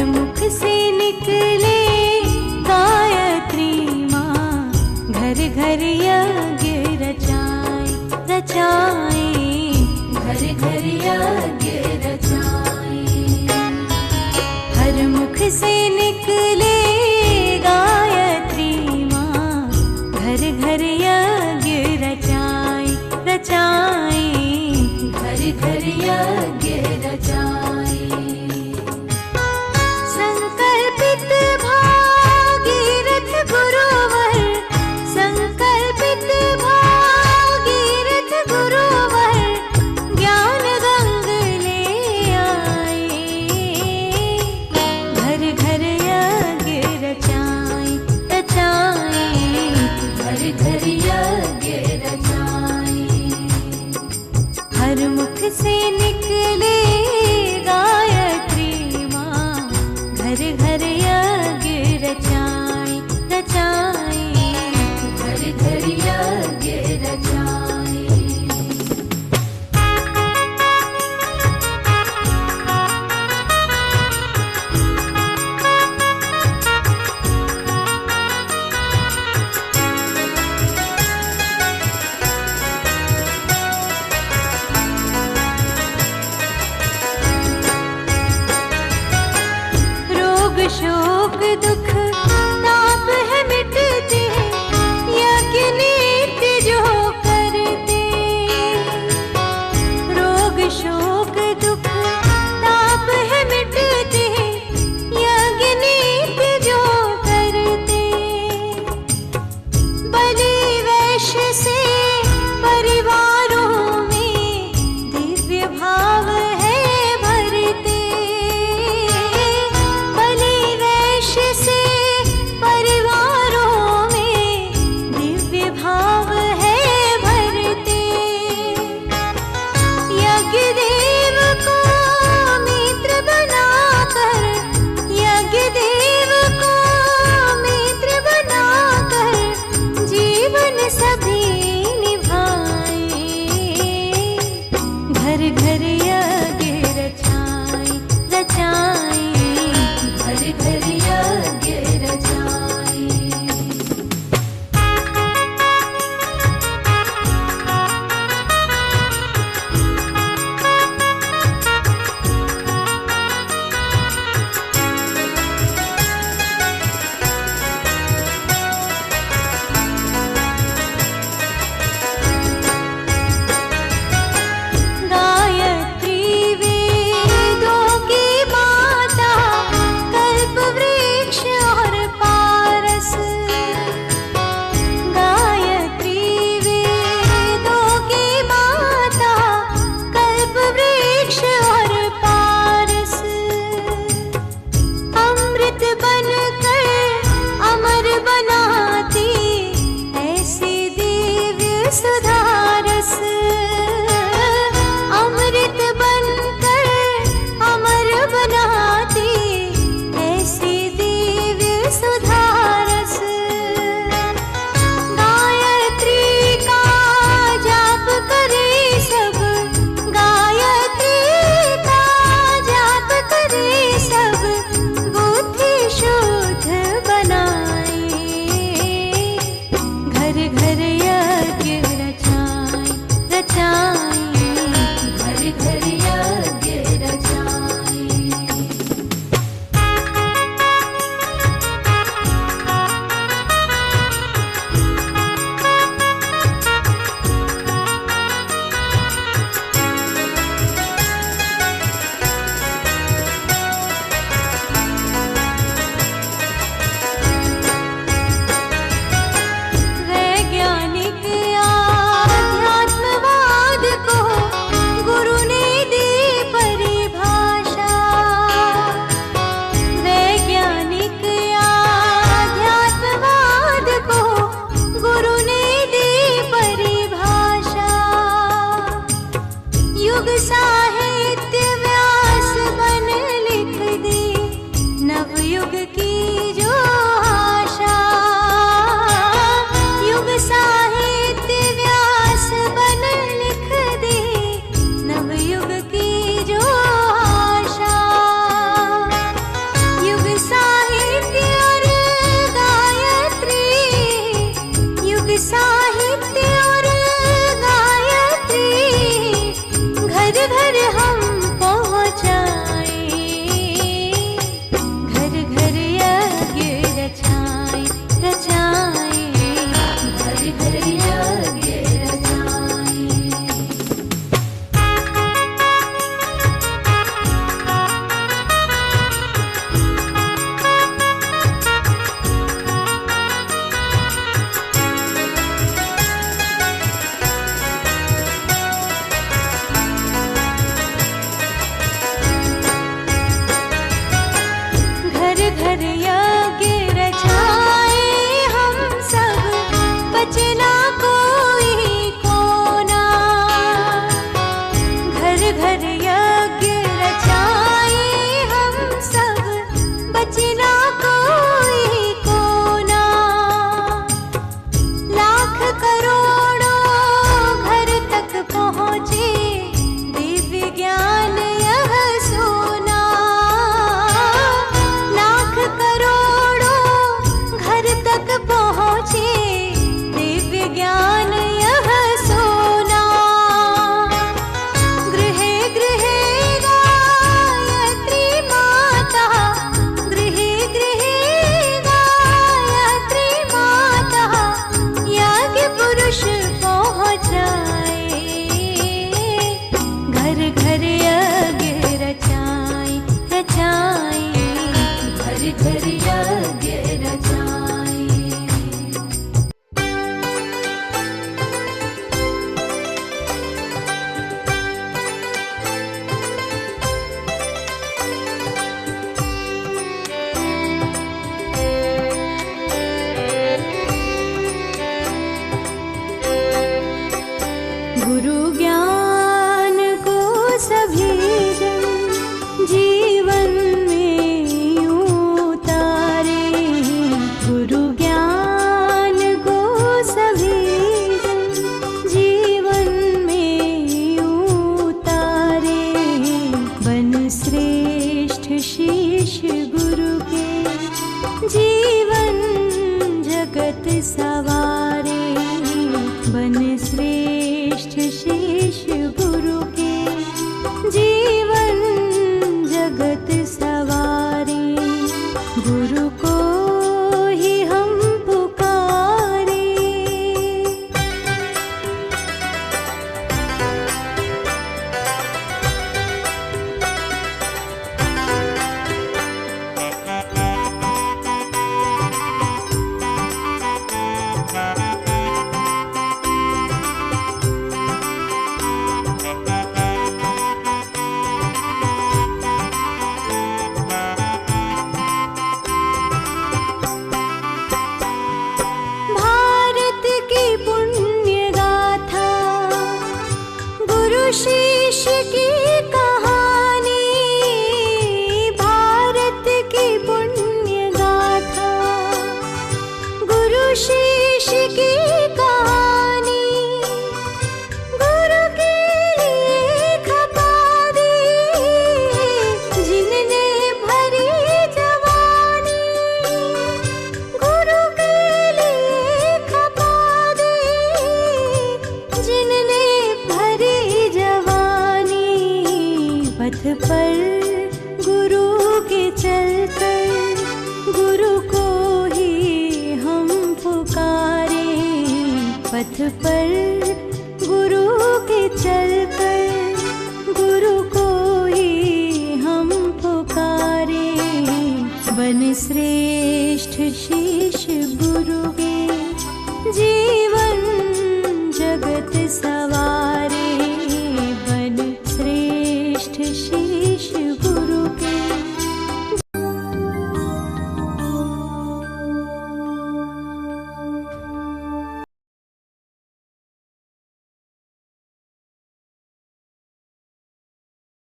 मुख से निकले गायत्री माँ, घर घर यज्ञ रचाए रचाए, घर घर यज्ञ रचाए। हर मुख से निकले गायत्री माँ, घर घर यज्ञ रचाए रचाए, घर घर यज्ञ रचाए। संकल्पित भागीरथ गुरुवर, संकल्पित भागीरथ गुरुवर, ज्ञान गंग ले आए। घर घर यज्ञ रचाए रचाए, घर घर यज्ञ रचाए। हर मुख से निकले गायत्री माँ, घर घर यज्ञ रचाए रचाए, घर घर यज्ञ रचाए। शोक दुख ताप है मिटते, यज्ञ नित्य जो करते। रोग शोक दुख ताप है मिटते, यज्ञ नित्य जो करते। बलि वैश्य से परिवारों में दिव्य भाव है भरते। से घर यज्ञ रचाए हम सब, बचे ना कोई कोना। घर घर यज्ञ रचाए हम सब, बचे ना कोई कोना। लाख करोड़ों घर तक पहुँचे दिव्य ज्ञान यह सोना। लाख करोड़ों घर तक पहुँचे दिव्य ज्ञान यह सोना। गृहे गृहे गायत्री माता, गृहे गृहे गायत्री माता, यज्ञ पुरुष पहुँचाए। घर घर यज्ञ रचाए रचाए, घर घर यज्ञ रचाए। गुरु ज्ञान को सभी जन जीवन में उतारे। गुरु ज्ञान को सभी जन जीवन में उतारे। बन श्रेष्ठ शिष्य गुरु के, जीवन जगत सवारे। बन श्रेष्ठ शिष्य गुरु के, जीवन जगत सवारे। गुरु को ही हम पुकारे। भारत की पुण्य गाथा, गुरु शिष्य की कहानी। भारत की पुण्य गाथा, गुरु शिष्य की कहानी। गुरु के लिए खपा दी जिनने भरी जवानी। गुरु के लिए खपा दी जिनने भरी जवानी। पथ पर गुरु के चलकर, गुरु को ही हम पुकारे। पथ पर गुरु के चलकर, गुरु को ही हम पुकारे। बन श्रेष्ठ शिष्य गुरु के, जीवन जगत सवारे। बन श्रेष्ठ शिष्य गुरु के,